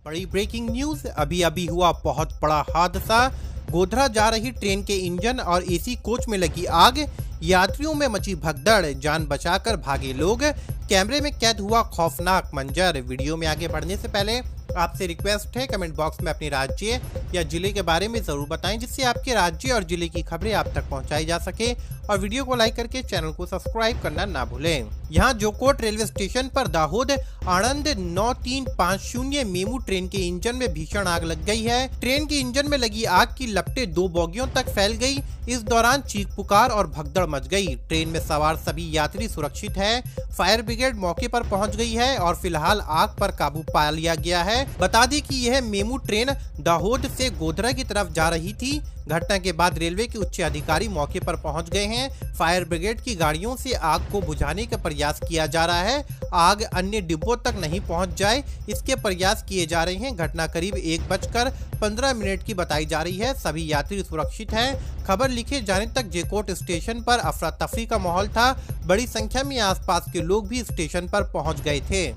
बड़ी breaking news अभी अभी हुआ बहुत बड़ा हादसा। गोधरा जा रही ट्रेन के इंजन और एसी कोच में लगी आग, यात्रियों में मची भगदड़, जान बचाकर भागे लोग। कैमरे में कैद हुआ खौफनाक मंजर। वीडियो में आगे बढ़ने से पहले आपसे रिक्वेस्ट है, कमेंट बॉक्स में अपने राज्य या जिले के बारे में जरूर बताएं, जिससे आपके राज्य और जिले की खबरें आप तक पहुंचाई जा सके। और वीडियो को लाइक करके चैनल को सब्सक्राइब करना ना भूलें। यहां जोकोट रेलवे स्टेशन पर दाहोद आणंद 9350 मेमू ट्रेन के इंजन में भीषण आग लग गई है। ट्रेन के इंजन में लगी आग की लपटें 2 बोगियों तक फैल गई। इस दौरान चीख पुकार और भगदड़ मच गई। ट्रेन में सवार सभी यात्री सुरक्षित है। फायर ब्रिगेड मौके पर पहुंच गई है और फिलहाल आग पर काबू पा लिया गया है। बता दें कि यह मेमू ट्रेन दाहोद से गोधरा की तरफ जा रही थी। घटना के बाद रेलवे के उच्च अधिकारी मौके पर पहुंच गए हैं। फायर ब्रिगेड की गाड़ियों से आग को बुझाने का प्रयास किया जा रहा है। आग अन्य डिब्बों तक नहीं पहुंच जाए, इसके प्रयास किए जा रहे हैं। घटना करीब 1:15 की बताई जा रही है। सभी यात्री सुरक्षित हैं। खबर लिखे जाने तक जोकोट स्टेशन पर अफरा तफरी का माहौल था। बड़ी संख्या में आसपास के लोग भी स्टेशन पर पहुंच गए थे।